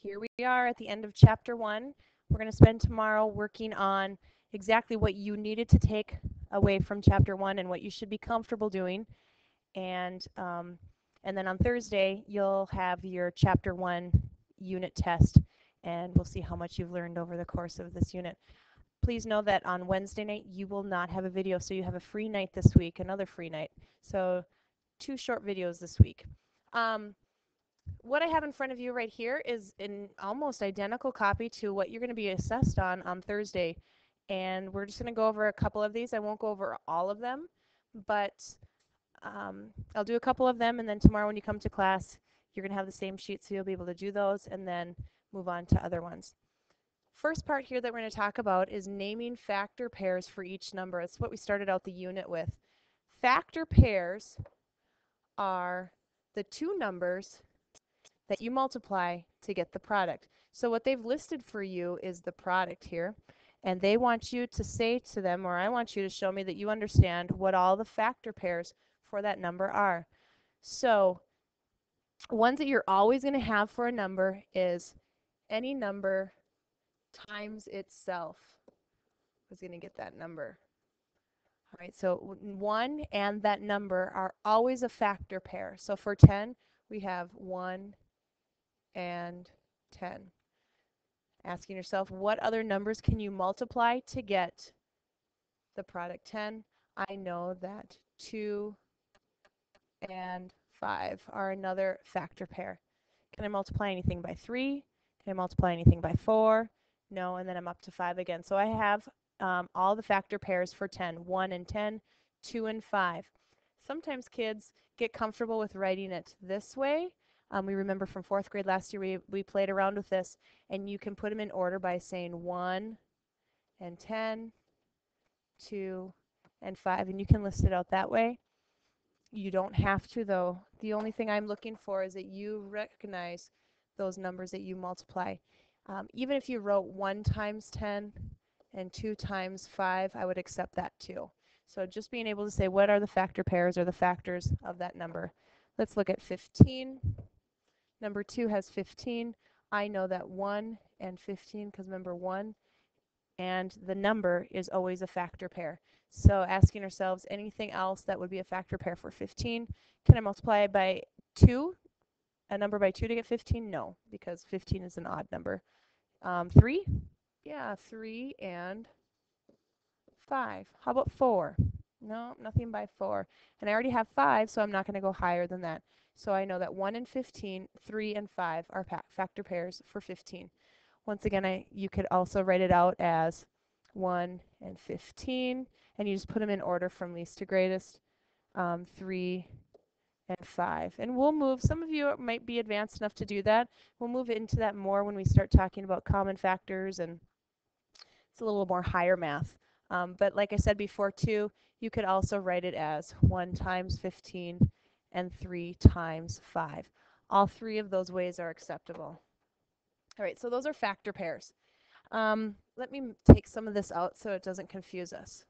Here we are at the end of chapter 1. We're going to spend tomorrow working on exactly what you needed to take away from chapter 1 and what you should be comfortable doing. And then on Thursday, you'll have your chapter 1 unit test, and we'll see how much you've learned over the course of this unit. Please know that on Wednesday night, you will not have a video, so you have a free night this week, another free night. So 2 short videos this week. What I have in front of you right here is an almost identical copy to what you're going to be assessed on Thursday. And we're just going to go over a couple of these. I won't go over all of them, but I'll do a couple of them, and then tomorrow when you come to class, you're going to have the same sheet, so you'll be able to do those and then move on to other ones. First part here that we're going to talk about is naming factor pairs for each number. That's what we started out the unit with. Factor pairs are the two numbers that you multiply to get the product. So what they've listed for you is the product here, and they want you to say to them, or I want you to show me that you understand what all the factor pairs for that number are. So ones that you're always going to have for a number is any number times itself. Who's going to get that number? All right, so 1 and that number are always a factor pair. So for 10, we have 1 and 10. Asking yourself, what other numbers can you multiply to get the product 10? I know that 2 and 5 are another factor pair. Can I multiply anything by 3? Can I multiply anything by 4? No, and then I'm up to 5 again. So I have all the factor pairs for 10, 1 and 10, 2 and 5. Sometimes kids get comfortable with writing it this way. We remember from 4th grade last year we played around with this, and you can put them in order by saying 1 and 10, 2 and 5, and you can list it out that way. You don't have to, though. The only thing I'm looking for is that you recognize those numbers that you multiply. Even if you wrote 1 times 10 and 2 times 5, I would accept that too. So just being able to say what are the factor pairs or the factors of that number. Let's look at 15. Number 2 has 15. I know that 1 and 15, because remember 1 and the number is always a factor pair. So asking ourselves anything else that would be a factor pair for 15. Can I multiply it by 2? A number by 2 to get 15? No, because 15 is an odd number. 3? Yeah, 3 and 5. How about 4? No, nothing by 4. And I already have 5, so I'm not going to go higher than that. So I know that 1 and 15, 3 and 5 are factor pairs for 15. Once again, you could also write it out as 1 and 15, and you just put them in order from least to greatest, 3 and 5. And we'll move, some of you might be advanced enough to do that. We'll move into that more when we start talking about common factors, and it's a little more higher math. But like I said before too, you could also write it as 1 times 15 and 3 times 5. All 3 of those ways are acceptable. All right, so those are factor pairs. Let me take some of this out so it doesn't confuse us.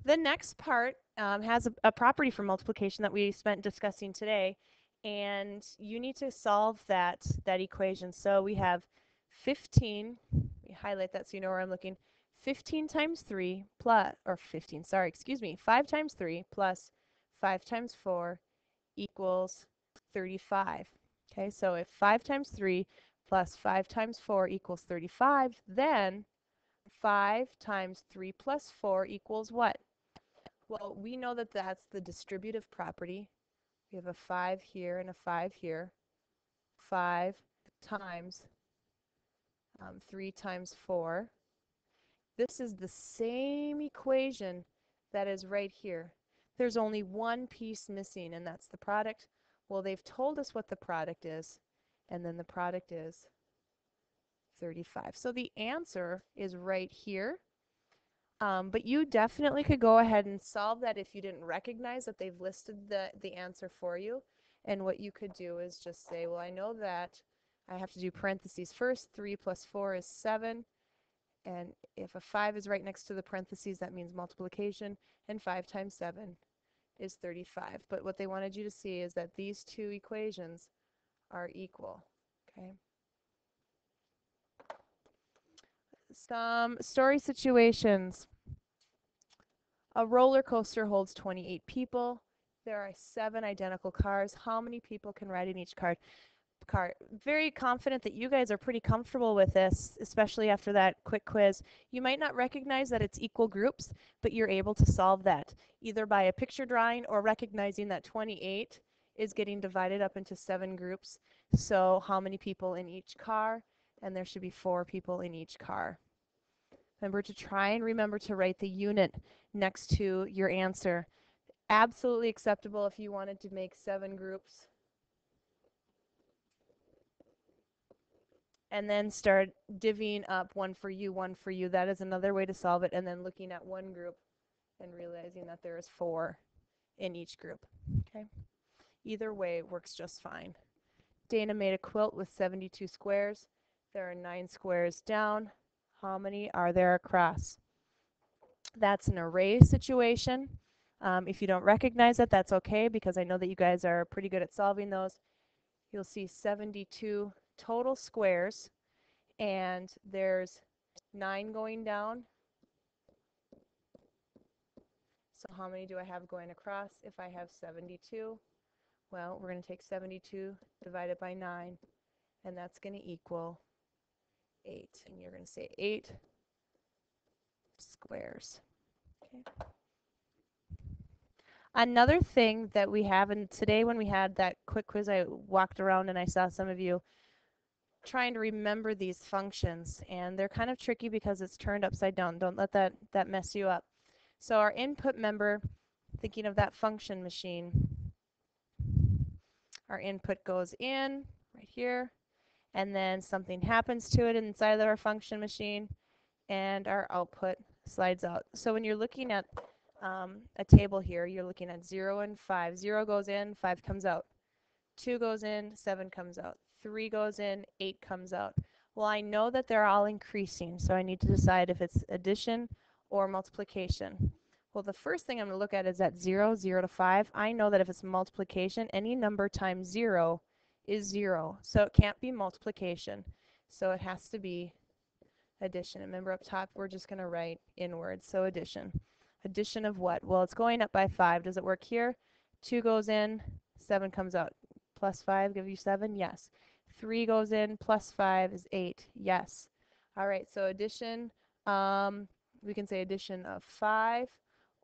The next part has a property for multiplication that we spent discussing today, and you need to solve that equation. So we have 15, let me highlight that so you know where I'm looking, 15 times 3 plus, or 15, sorry, excuse me, 5 times 3 plus 5 times 4 equals 35. Okay, so if 5 times 3 plus 5 times 4 equals 35, then 5 times 3 plus 4 equals what? Well, we know that that's the distributive property. We have a 5 here and a 5 here. 5 times 3 times 4. This is the same equation that is right here. There's only one piece missing, and that's the product. Well, they've told us what the product is, and then the product is 35. So the answer is right here. But you definitely could go ahead and solve that if you didn't recognize that they've listed the answer for you. And what you could do is just say, well, I know that I have to do parentheses first. 3 plus 4 is 7. And if a 5 is right next to the parentheses, that means multiplication. And 5 times 7 is 35. But what they wanted you to see is that these two equations are equal. Okay. Some story situations. A roller coaster holds 28 people. There are 7 identical cars. How many people can ride in each car? Very confident that you guys are pretty comfortable with this, especially after that quick quiz. You might not recognize that it's equal groups, but you're able to solve that either by a picture drawing or recognizing that 28 is getting divided up into 7 groups. So how many people in each car? And there should be 4 people in each car. Remember to try and remember to write the unit next to your answer. Absolutely acceptable if you wanted to make 7 groups. And then start divvying up one for you, one for you. That is another way to solve it. And then looking at one group and realizing that there is 4 in each group. Okay. Either way works just fine. Dana made a quilt with 72 squares. There are 9 squares down. How many are there across? That's an array situation. If you don't recognize it, that's okay, because I know that you guys are pretty good at solving those. You'll see 72 total squares, and there's 9 going down. So how many do I have going across if I have 72? Well, we're going to take 72 divided by 9, and that's going to equal 8. And you're going to say 8 squares. Okay. Another thing that we have, and today when we had that quick quiz, I walked around and I saw some of you trying to remember these functions, and they're kind of tricky because it's turned upside down. Don't let that mess you up. So our input member, thinking of that function machine, our input goes in right here, and then something happens to it inside of our function machine, and our output slides out. So when you're looking at a table here, you're looking at 0 and 5. 0 goes in, 5 comes out. 2 goes in, 7 comes out. 3 goes in, 8 comes out. Well, I know that they're all increasing, so I need to decide if it's addition or multiplication. Well, the first thing I'm going to look at is at 0, 0 to 5. I know that if it's multiplication, any number times 0 is 0. So it can't be multiplication. So it has to be addition. Remember up top, we're just going to write inward. So addition. Addition of what? Well, it's going up by 5. Does it work here? 2 goes in, 7 comes out. Plus 5 give you 7? Yes. 3 goes in, plus 5 is 8. Yes. All right, so addition, we can say addition of 5,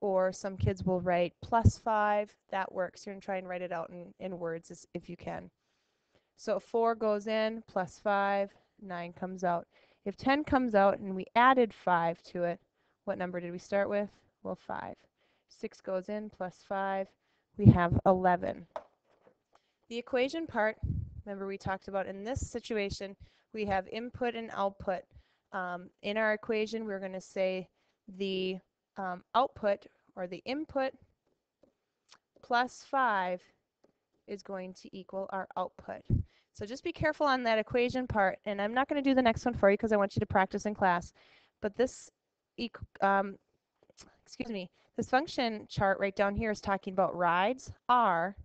or some kids will write plus 5. That works. You're going to try and write it out in words if you can. So 4 goes in, plus 5, 9 comes out. If 10 comes out and we added 5 to it, what number did we start with? Well, 5. 6 goes in, plus 5. We have 11. The equation part, remember we talked about in this situation, we have input and output. In our equation, we're going to say the output, or the input, plus 5 is going to equal our output. So just be careful on that equation part, and I'm not going to do the next one for you because I want you to practice in class. But this, this function chart right down here is talking about rides, R,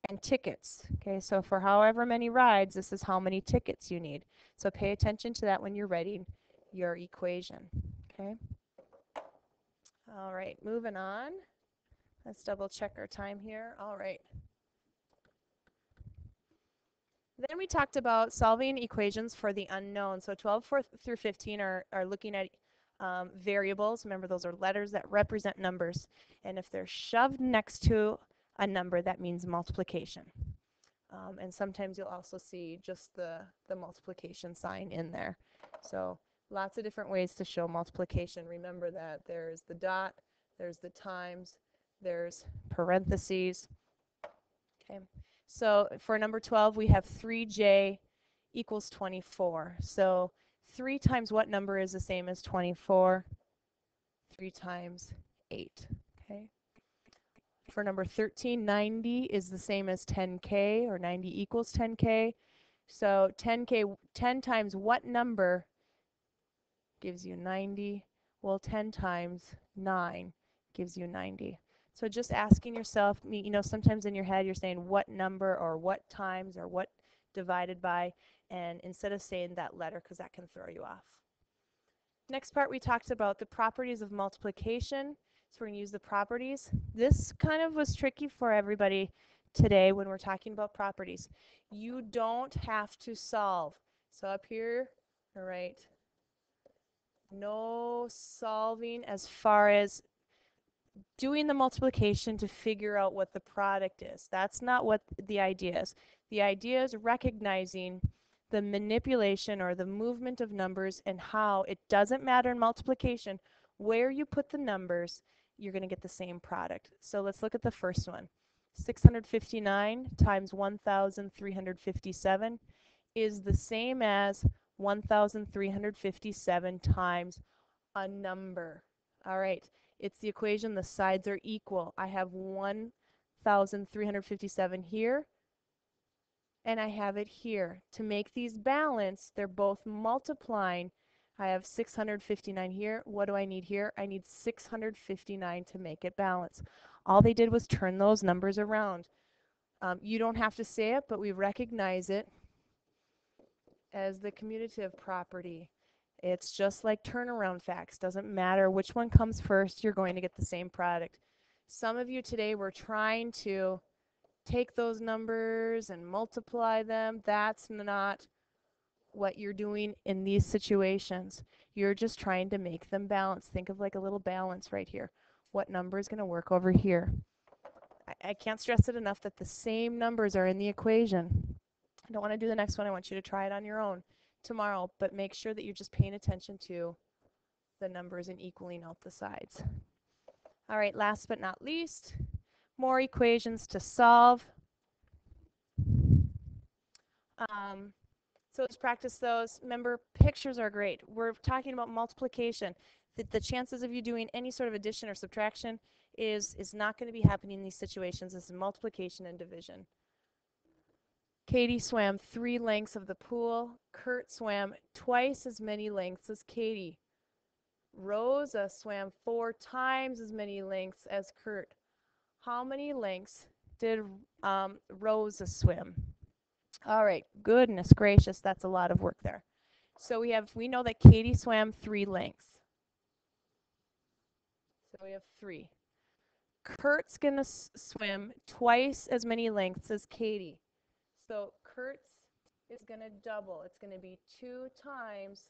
and tickets. Okay, so for however many rides, this is how many tickets you need. So pay attention to that when you're writing your equation. Okay. All right, moving on. Let's double check our time here. All right. Then we talked about solving equations for the unknown. So 12 through 15 are looking at variables. Remember, those are letters that represent numbers. And if they're shoved next to a number, that means multiplication. And sometimes you'll also see just the multiplication sign in there. So lots of different ways to show multiplication. Remember that there's the dot, there's the times, there's parentheses. Okay. So for number 12, we have 3j equals 24. So 3 times what number is the same as 24? 3 times 8. Okay. For number 13, 90 is the same as 10k, or 90 equals 10k. So 10k, 10 times what number gives you 90? Well, 10 times 9 gives you 90. So just asking yourself, you know, sometimes in your head you're saying what number or what times or what divided by, and instead of saying that letter, because that can throw you off. Next part, we talked about the properties of multiplication. So we're going to use the properties. This kind of was tricky for everybody today when we're talking about properties. You don't have to solve. So up here, all right, no solving as far as doing the multiplication to figure out what the product is. That's not what the idea is. The idea is recognizing the manipulation or the movement of numbers and how it doesn't matter in multiplication where you put the numbers, you're going to get the same product. So let's look at the first one. 659 times 1,357 is the same as 1,357 times a number. All right, it's the equation, the sides are equal. I have 1,357 here, and I have it here. To make these balance, they're both multiplying. I have 659 here. What do I need here? I need 659 to make it balance. All they did was turn those numbers around. You don't have to say it, but we recognize it as the commutative property. It's just like turnaround facts. Doesn't matter which one comes first, you're going to get the same product. Some of you today were trying to take those numbers and multiply them. That's not what you're doing in these situations. You're just trying to make them balance. Think of like a little balance right here. What number is going to work over here? I can't stress it enough that the same numbers are in the equation. I don't want to do the next one. I want you to try it on your own tomorrow, but make sure that you're just paying attention to the numbers and equaling out the sides. All right, last but not least, more equations to solve. So let's practice those. Remember, pictures are great. We're talking about multiplication. The chances of you doing any sort of addition or subtraction is not going to be happening in these situations. This is multiplication and division. Katie swam 3 lengths of the pool. Kurt swam twice as many lengths as Katie. Rosa swam 4 times as many lengths as Kurt. How many lengths did Rosa swim? All right, goodness gracious, that's a lot of work there. So we know that Katie swam 3 lengths. So we have 3. Kurt's going to swim twice as many lengths as Katie. So Kurt's is going to double. It's going to be 2 times,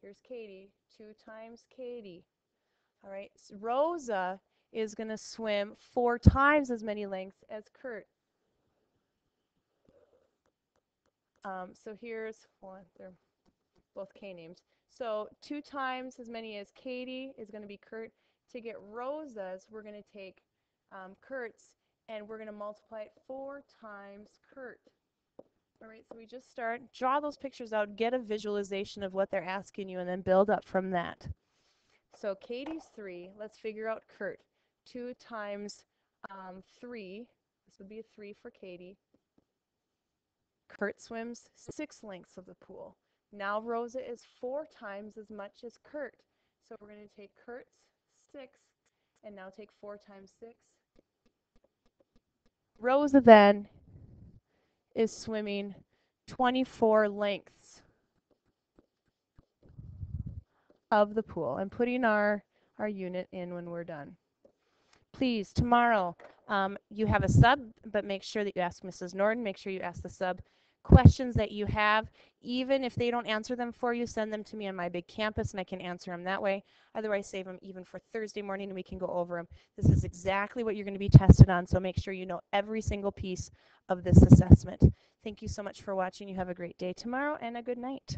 here's Katie, 2 times Katie. All right, so Rosa is going to swim 4 times as many lengths as Kurt. So here's one, they're both K names. So 2 times as many as Katie is going to be Kurt. To get Rosa's, we're going to take Kurt's and we're going to multiply it 4 times Kurt. All right, so we just start, draw those pictures out, get a visualization of what they're asking you, and then build up from that. So Katie's 3, let's figure out Kurt. 2 times 3, this would be a 3 for Katie. Kurt swims 6 lengths of the pool. Now Rosa is 4 times as much as Kurt. So we're going to take Kurt's 6 and now take 4 times 6. Rosa then is swimming 24 lengths of the pool. I'm putting our unit in when we're done. Please, tomorrow, you have a sub, but make sure that you ask Mrs. Norton. Make sure you ask the sub questions that you have. Even if they don't answer them for you, send them to me on my big campus and I can answer them that way. Otherwise, save them even for Thursday morning and we can go over them. This is exactly what you're going to be tested on, so make sure you know every single piece of this assessment. Thank you so much for watching. You have a great day tomorrow and a good night.